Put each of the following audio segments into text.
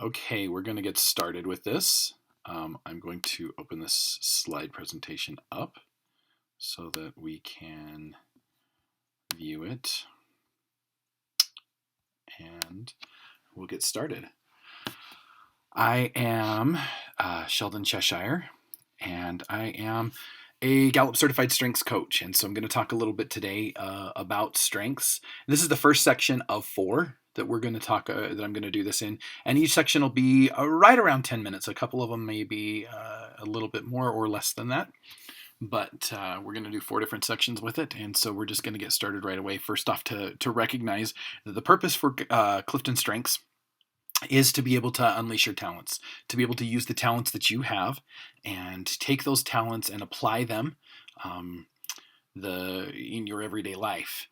Okay, we're going to get started with this. I'm going to open this slide presentation up so that we can view it, and we'll get started. I am Sheldon Cheshire, and I am a Gallup certified strengths coach. And so I'm going to talk a little bit today about strengths. This is the first section of 4 that we're going to talk, that I'm going to do this in. And each section will be right around 10 minutes. A couple of them may be a little bit more or less than that. But we're going to do 4 different sections with it. And so we're just going to get started right away. First off, to recognize that the purpose for Clifton Strengths is to be able to unleash your talents, to be able to use the talents that you have and take those talents and apply them in your everyday life.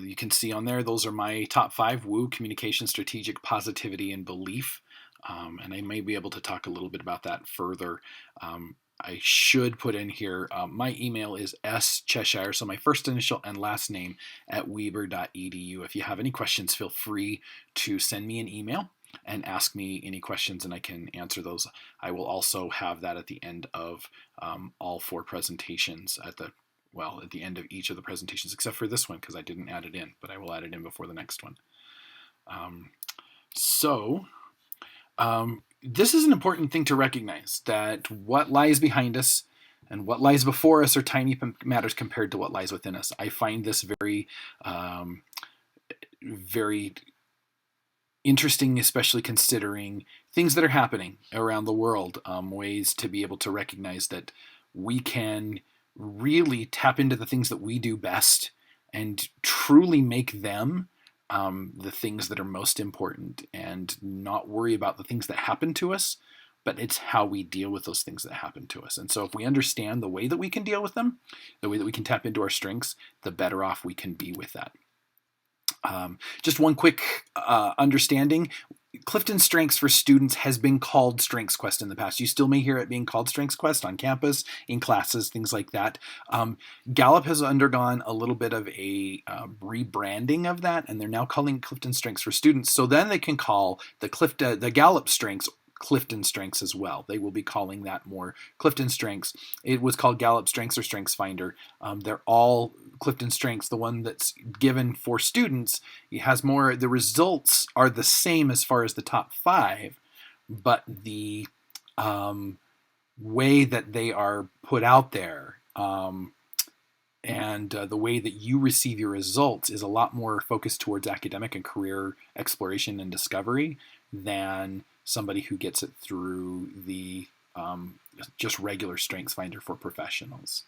You can see on there, those are my top 5: woo, communication, strategic, positivity, and belief. And I may be able to talk a little bit about that further. I should put in here, my email is scheshire, so my first initial and last name at weber.edu. If you have any questions, feel free to send me an email and ask me any questions, and I can answer those. I will also have that at the end of all 4 presentations, at the end of each of the presentations, except for this one because I didn't add it in, but I will add it in before the next one. This is an important thing to recognize, that what lies behind us and what lies before us are tiny matters compared to what lies within us. I find this very, very interesting, especially considering things that are happening around the world, ways to be able to recognize that we can really tap into the things that we do best and truly make them the things that are most important, and not worry about the things that happen to us, but it's how we deal with those things that happen to us. And so if we understand the way that we can deal with them, the way that we can tap into our strengths, the better off we can be with that. Just one quick understanding. Clifton Strengths for Students has been called Strengths Quest in the past. You still may hear it being called Strengths Quest on campus, in classes, things like that. Gallup has undergone a little bit of a rebranding of that, and they're now calling Clifton Strengths for Students. So then they can call the Gallup Strengths Clifton Strengths as well. They will be calling that more Clifton Strengths. It was called Gallup Strengths or Strengths Finder. They're all Clifton Strengths. The one that's given for students, it has more. The results are the same as far as the top 5, but the way that they are put out there and the way that you receive your results is a lot more focused towards academic and career exploration and discovery than somebody who gets it through the just regular Strengths Finder for professionals.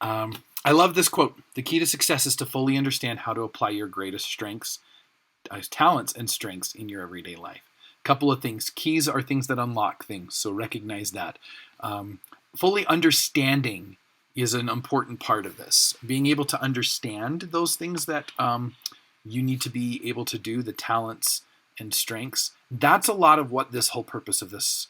I love this quote. The key to success is to fully understand how to apply your greatest strengths, talents, and strengths in your everyday life. Couple of things. Keys are things that unlock things, so recognize that. Fully understanding is an important part of this. Being able to understand those things that you need to be able to do, the talents and strengths, that's a lot of what this whole purpose of this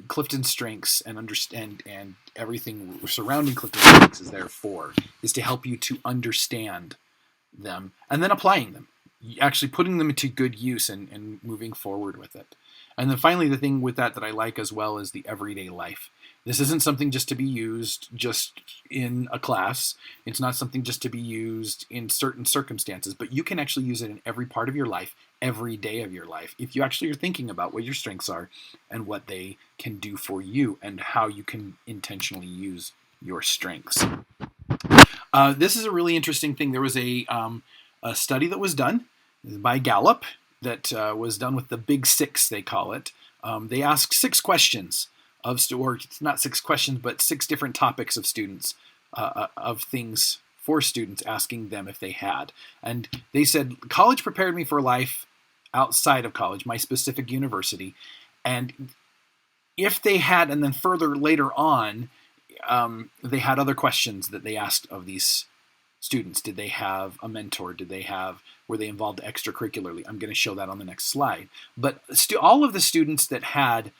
Clifton Strengths and understand and everything surrounding Clifton Strengths is there for, is to help you to understand them and then applying them, actually putting them into good use and moving forward with it. And then finally, the thing with that I like as well is the everyday life. This isn't something just to be used just in a class. It's not something just to be used in certain circumstances, but you can actually use it in every part of your life, every day of your life, if you actually are thinking about what your strengths are and what they can do for you and how you can intentionally use your strengths. This is a really interesting thing. There was a study that was done by Gallup that was done with the Big Six, they call it. They asked 6 questions or it's not 6 questions, but 6 different topics of students, of things for students, asking them if they had. And they said, college prepared me for life outside of college, my specific university. And if they had, and then further later on, they had other questions that they asked of these students. Did they have a mentor? Were they involved extracurricularly? I'm going to show that on the next slide. But all of the students that had,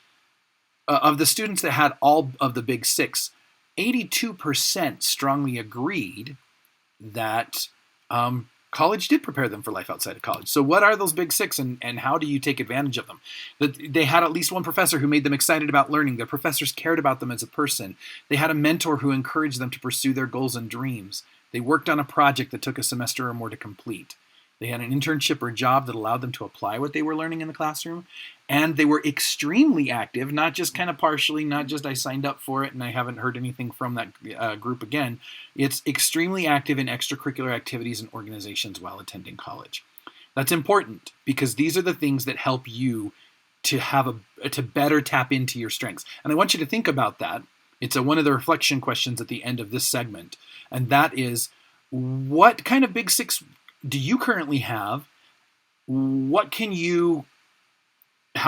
all of the Big Six, 82% strongly agreed that college did prepare them for life outside of college. So what are those big six, and how do you take advantage of them? They had at least one professor who made them excited about learning. Their professors cared about them as a person. They had a mentor who encouraged them to pursue their goals and dreams. They worked on a project that took a semester or more to complete. They had an internship or job that allowed them to apply what they were learning in the classroom. And they were extremely active, not just kind of partially, not just I signed up for it and I haven't heard anything from that group again. It's extremely active in extracurricular activities and organizations while attending college. That's important because these are the things that help you to better tap into your strengths. And I want you to think about that. It's one of the reflection questions at the end of this segment. And that is, what kind of big six do you currently have? How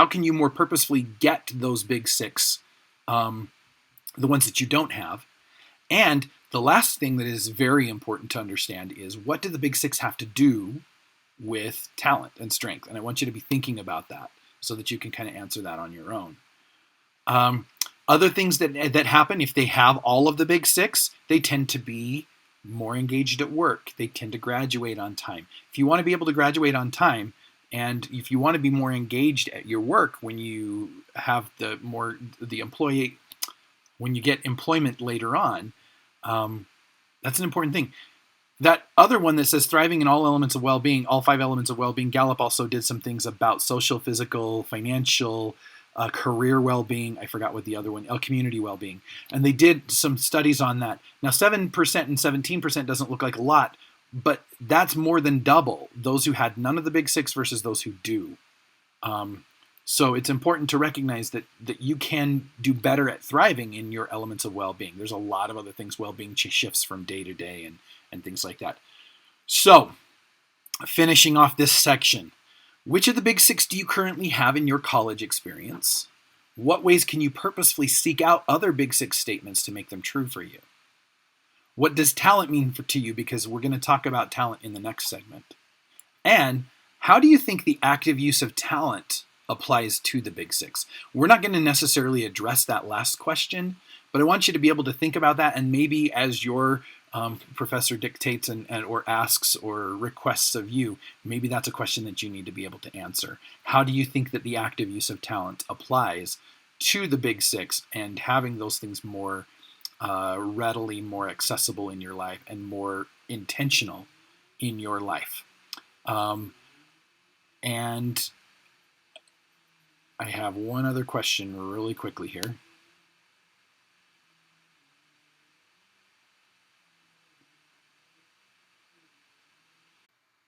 can you more purposefully get those big six, the ones that you don't have? And the last thing that is very important to understand is, what do the big six have to do with talent and strength? And I want you to be thinking about that so that you can kind of answer that on your own. Other things that happen if they have all of the big six, they tend to be more engaged at work. They tend to graduate on time. If you want to be able to graduate on time, and if you want to be more engaged at your work when you have when you get employment later on, that's an important thing. That other one that says thriving in all elements of well-being, all 5 elements of well-being, Gallup also did some things about social, physical, financial, career well-being. I forgot what the other one, community well-being. And they did some studies on that. Now, 7% and 17% doesn't look like a lot, but that's more than double those who had none of the big six versus those who do. So it's important to recognize that you can do better at thriving in your elements of well-being. There's a lot of other things. Well-being shifts from day to day and things like that. So, finishing off this section, which of the big six do you currently have in your college experience? What ways can you purposefully seek out other big six statements to make them true for you? What does talent mean to you? Because we're going to talk about talent in the next segment. And how do you think the active use of talent applies to the big six? We're not going to necessarily address that last question, but I want you to be able to think about that, and maybe as your professor dictates or asks or requests of you, maybe that's a question that you need to be able to answer. How do you think that the active use of talent applies to the big six, and having those things more readily, more accessible in your life, and more intentional in your life? And I have one other question really quickly here.